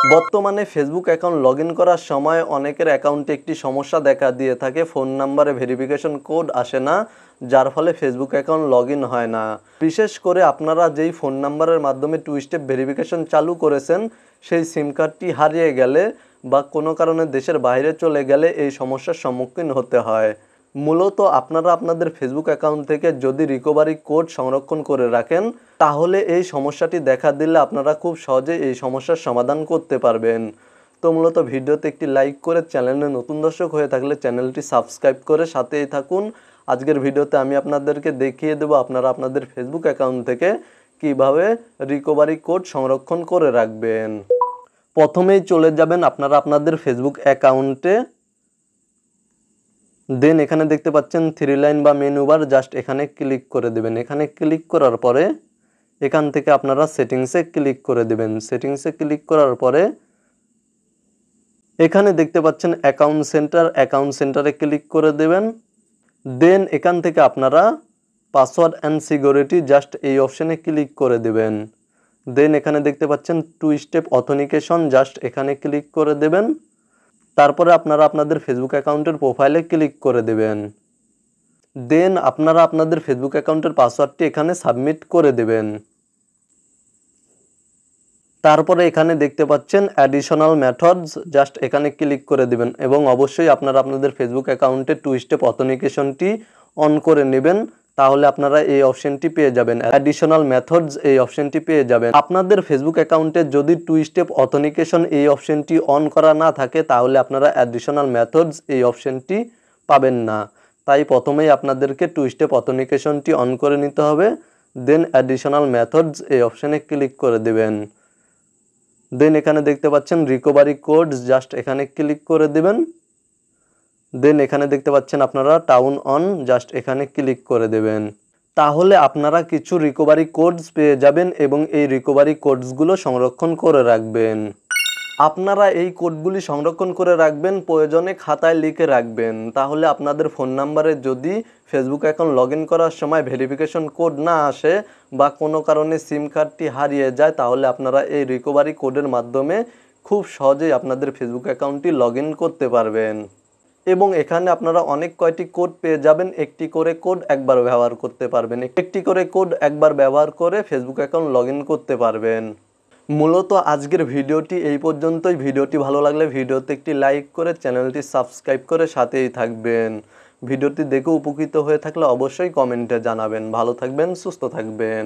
বর্তমানে Facebook account login করার সময় অনেকের অ্যাকাউন্টে একটি সমস্যা দেখা দিয়ে থাকে, ফোন নাম্বারে ভেরিফিকেশন কোড আসে না, যার ফলে ফেসবুক অ্যাকাউন্ট লগইন হয় না। বিশেষ করে আপনারা যেই ফোন নাম্বারের মাধ্যমে 2 স্টেপ ভেরিফিকেশন চালু করেছেন সেই সিম কার্ডটি হারিয়ে গেলে বা কোনো কারণে দেশের বাইরে চলে গেলে এই সমস্যার সম্মুখীন হতে হয়। মূলত আপনারা আপনাদের ফেসবুক অ্যাকাউন্ট থেকে যদি রিকভারি কোড সংরক্ষণ করে রাখেন তাহলে এই সমস্যাটি দেখা দিলে আপনারা খুব সহজে এই সমস্যার সমাধান করতে পারবেন। তো মূলত ভিডিওতে একটি লাইক করে চ্যানেলে নতুন দর্শক হয়ে থাকলে চ্যানেলটি সাবস্ক্রাইব করে সাথেই থাকুন। আজকের ভিডিওতে আমি আপনাদেরকে দেখিয়ে দেব আপনারা আপনাদের ফেসবুক অ্যাকাউন্ট থেকে কিভাবে রিকভারি কোড সংরক্ষণ করে রাখবেন। প্রথমেই চলে যাবেন আপনারা আপনাদের ফেসবুক অ্যাকাউন্টে, দেন এখানে দেখতে পাচ্ছেন 3 লাইন বা মেনু বার, জাস্ট এখানে ক্লিক করে দেবেন। এখানে ক্লিক করার পরে এখান থেকে আপনারা সেটিংসে ক্লিক করে দেবেন। সেটিংসে ক্লিক করার পরে এখানে দেখতে পাচ্ছেন অ্যাকাউন্ট সেন্টারে ক্লিক করে দেবেন। দেন এখান থেকে আপনারা পাসওয়ার্ড অ্যান্ড সিকিউরিটি জাস্ট এই অপশানে ক্লিক করে দেবেন। দেন এখানে দেখতে পাচ্ছেন 2 স্টেপ অথেন্টিকেশন, জাস্ট এখানে ক্লিক করে দেবেন। তারপরে আপনারা আপনাদের ফেসবুক অ্যাকাউন্টের প্রোফাইলে ক্লিক করে দেবেন। দেন আপনারা আপনাদের ফেসবুক অ্যাকাউন্টের পাসওয়ার্ডটি এখানে সাবমিট করে দেবেন। তারপরে এখানে দেখতে পাচ্ছেন অ্যাডিশনাল মেথডস, জাস্ট এখানে ক্লিক করে দিবেন এবং অবশ্যই আপনারা আপনাদের ফেসবুক অ্যাকাউন্টে 2 স্টেপ অথেন্টিকেশনটি অন করে নেবেন, তাহলে আপনারা এই অপশনটি পেয়ে যাবেন। অ্যাডিশনাল মেথডস এই অপশনটি পেয়ে যাবেন। আপনাদের ফেসবুক অ্যাকাউন্টে যদি 2 স্টেপ অথেন্টিকেশন এই অপশনটি অন করা না থাকে তাহলে আপনারা অ্যাডিশনাল মেথডস এই অপশনটি পাবেন না। তাই প্রথমেই আপনাদেরকে 2 স্টেপ অথেন্টিকেশনটি অন করে নিতে হবে। দেন অ্যাডিশনাল মেথডস এই অপশনে ক্লিক করে দেবেন। দেন এখানে দেখতে পাচ্ছেন রিকভারি কোডস, জাস্ট এখানে ক্লিক করে দিবেন। দেন এখানে দেখতে পাচ্ছেন আপনারা টার্ন অন, জাস্ট এখানে ক্লিক করে দেবেন। তাহলে আপনারা কিছু রিকভারি কোডস পেয়ে যাবেন এবং এই রিকভারি কোডসগুলো সংরক্ষণ করে রাখবেন। আপনারা এই কোডগুলি সংরক্ষণ করে রাখবেন, প্রয়োজনে খাতায় লিখে রাখবেন। তাহলে আপনাদের ফোন নাম্বারে যদি ফেসবুক অ্যাকাউন্ট লগইন করার সময় ভেরিফিকেশন কোড না আসে বা কোনো কারণে সিম কার্ডটি হারিয়ে যায় তাহলে আপনারা এই রিকভারি কোডের মাধ্যমে খুব সহজেই আপনাদের ফেসবুক অ্যাকাউন্টটি লগইন করতে পারবেন। এবং এখানে আপনারা অনেক কয়টি কোড পেয়ে যাবেন, একটি করে কোড একবার ব্যবহার করতে পারবেন। একটি করে কোড একবার ব্যবহার করে ফেসবুক অ্যাকাউন্ট লগইন করতে পারবেন। মূলত আজকের ভিডিওটি এই পর্যন্তই। ভিডিওটি ভালো লাগলে ভিডিওতে একটি লাইক করে চ্যানেলটি সাবস্ক্রাইব করে সাথেই থাকবেন। ভিডিওটি দেখে উপকৃত হয়ে থাকলে অবশ্যই কমেন্টে জানাবেন। ভালো থাকবেন, সুস্থ থাকবেন।